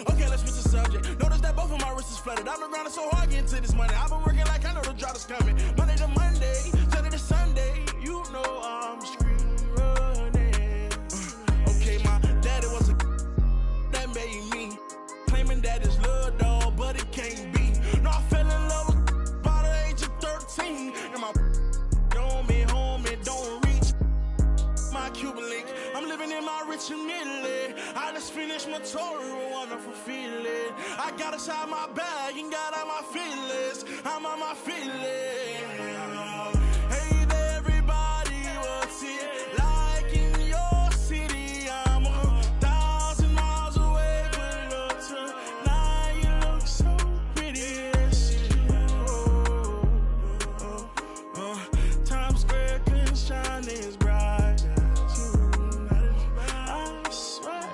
Okay, let's switch the subject. Notice that both of my wrists is flooded. I've been grinding so hard getting to this money. I've been working like I know the drop is coming. Monday to Monday, Sunday to Sunday. You know I'm screaming running. Okay, my daddy was a that made me. Claiming that it's love, dog, but it can't be. ultimately, I just finished my tour with a wonderful feeling. I got inside my bag and got out my feelings. I'm on my feelings. Hey there, everybody, what's it like in your city? I'm 1,000 miles away, but look tonight, you look so pretty. Times Square can shine as bright as you. I swear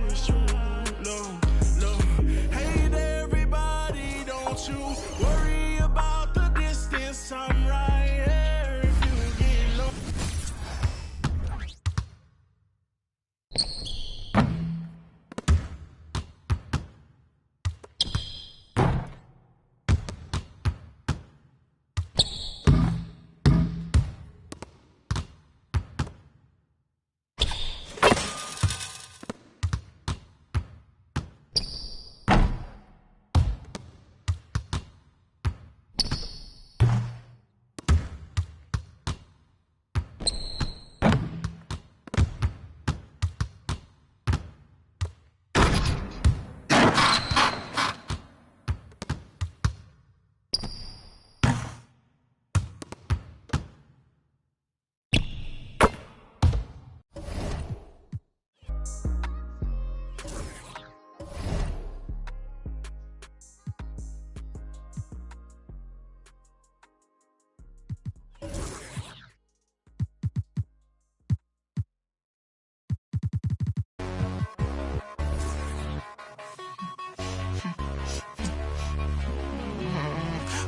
it's true. Look. Hey there, everybody, don't you worry about the distance. I'm right here if you get low.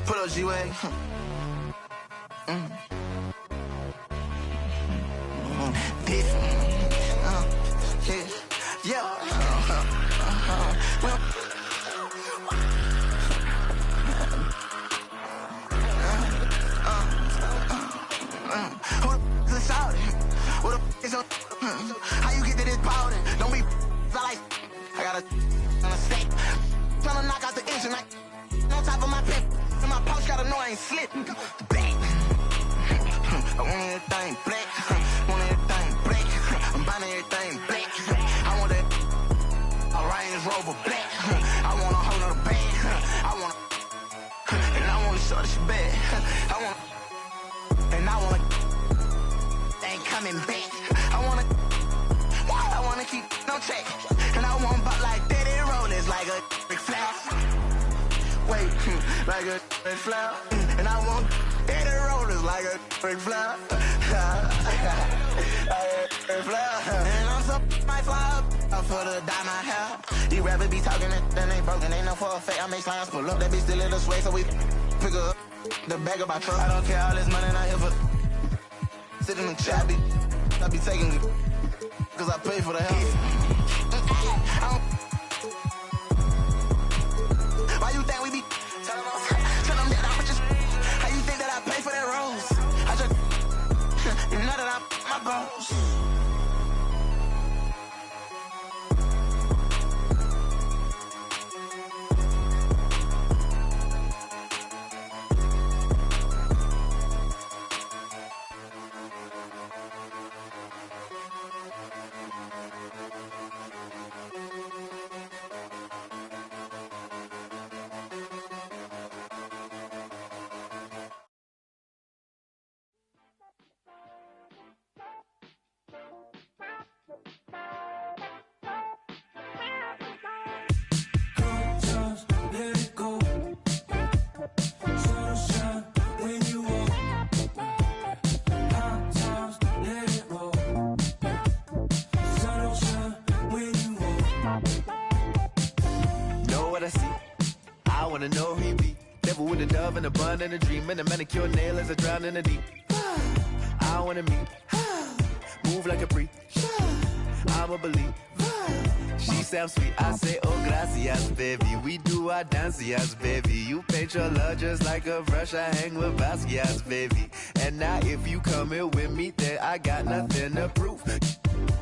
Pull up G-Way. How you get to this powder? Don't be like I got a set. Tryna knock out the engine like on top of my pimp. And my pouch gotta know I ain't slip. Bang. I want everything black. Want everything black. I'm buying everything black. I want that a Range Rover black. I want a whole nother bag. I want and I want to show this bad. I want and I want ain't coming back. I wanna keep no check. And I want butt like Daddy Rollins like a big flap. Wait, like a big flap. And I want Daddy Rollins like a big flap. And I'm so might fly up for the diamond hair. These rappers be talking and then they broken. Ain't no for a fake. I make slimes pull up. That bitch still in the sway, so we pick up the bag of my truck. I don't care all this money not here for. Sit in the chat, I be taking it. Cause I pay for the house. Why you think we be tell them that I'm just how you think that I pay for that rose? I just you know that I'm my boss. Know who he be. Devil with a dove and a bun and a dream and a manicure nail as I drown in the deep. I wanna meet, move like a freak. I'ma believe. She sounds sweet. I say, oh gracias, baby. We do our dancias, baby. You paint your love just like a brush. I hang with Basquiat's, baby. And now if you come here with me, then I got nothing to prove.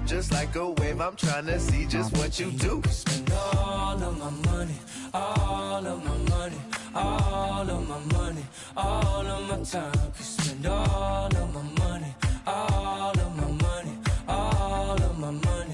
Just like a wave, I'm trying to see just what you do. Spend all of my money, all of my money, all of my money, all of my time. Could spend all of my money, all of my money, all of my money.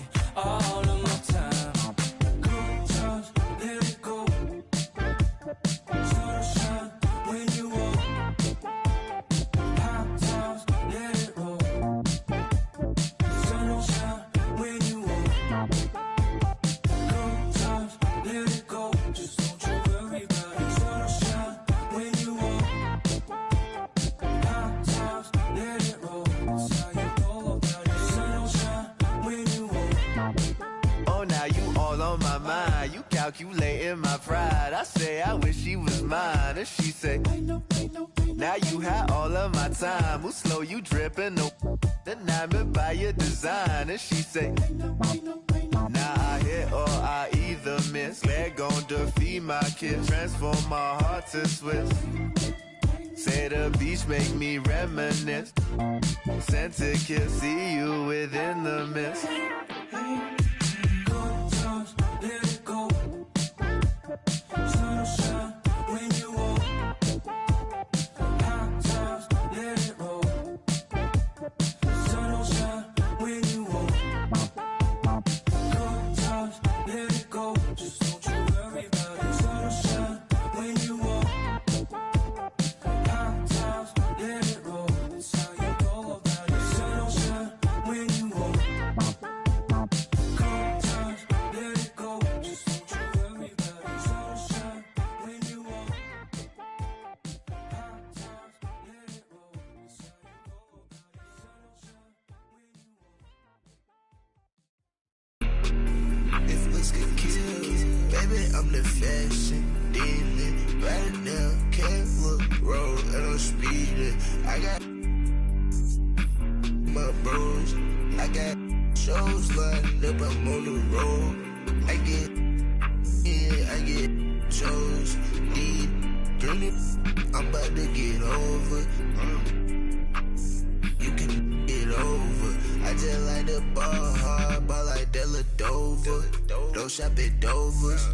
calculating my pride. I say I wish she was mine, and she say, now you had all of my time. Who slow you dripping? No, enamored by your design. And she say, now I hit or I either miss. Leg gon' defeat my kid, transform my heart to Swiss. Say the beach make me reminisce. Sent to kiss, see you within the mist. Good times, let it go. Sunshine when you walk. Hot times, let it roll. Sunshine when you walk. Good times, let it go. Just don't you worry about it. Sunshine when you walk. Hot times, let it roll. That's how you go about it. Sunshine when you walk. Good times, let it go. Just don't you worry about it. Sunshine when you walk. Hot times, let it roll. That's how you go about it. Sunshine when you walk. If looks could kill, baby, I'm the fashion demon. Right now, can't look road and I'm speeding. I got my bros, I got shows lined up, I'm on the road. I get shows, need grinning, I'm about to get over. You can get over. I just like the ball hard, ball like Della Dover. Don't shop at Dover's,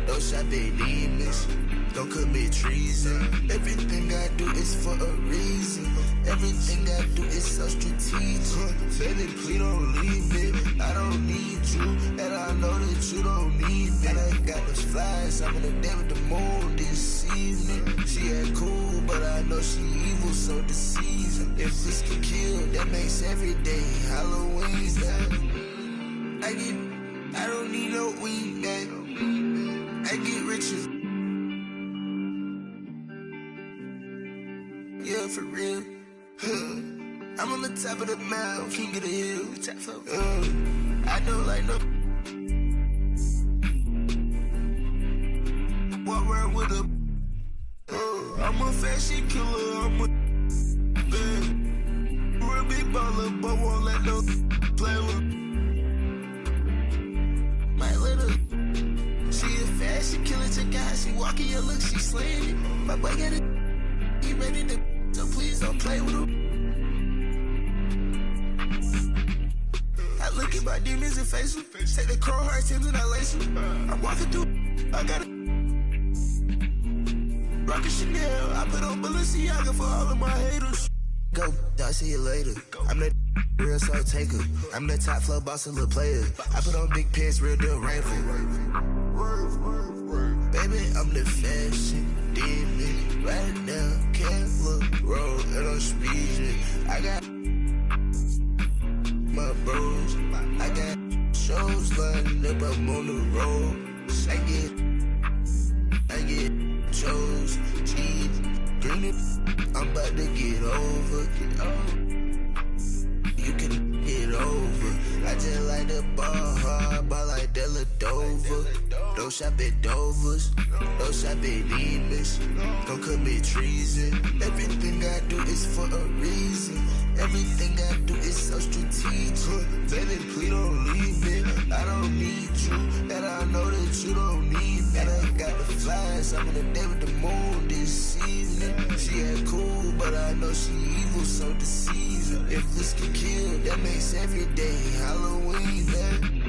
don't shop at Demons. Don't commit treason. Everything I do is for a reason. Everything I do is so strategic. Baby, please don't leave me. I don't need you, and I know that you don't need me. And I got those flies, I'm in the day with the moon this evening. She ain't cool, but I know she evil, so deceiving. If this can kill, that makes every day Halloween. I don't need no weed, man. I get richer. Yeah, for real. I'm on the top of the mountain, king of the hill. I don't like no. Walk around with a. I'm a fashion killer. I'm a bad. Real big baller, but won't let no play with. My little. She a fashion killer. Check out how she walking your look. She slaying it. My boy got it. He ready to. So please don't play with him. I look at my demons and face them. Take the crow heart Timbs and I lace them. I'm walking through. I got it. Rockin' Chanel. I put on Balenciaga for all of my haters. Go, I'll see you later. I'm the real soul taker. I'm the top flow boss and little player. I put on big pants, real deal rainful. Baby, I'm the fashion demon. Right now, can't look road and I'm speeding. I got my bros, I got shows lined up, I'm on the road. I get shows, cheese, green it, I'm about to get over. You can get over. I just like the ball hard, ball like Della Dover. Don't shop at Dover's, don't shop at Demons. Don't commit treason. Everything I do is for a reason. Everything I do is so strategic. Baby, please don't leave me. I don't need you, and I know that you don't need me. And I got the flies, I'm in the day with the moon this evening. She ain't cool, but I know she evil, so deceiving. If this can kill, that makes every day Halloween, man.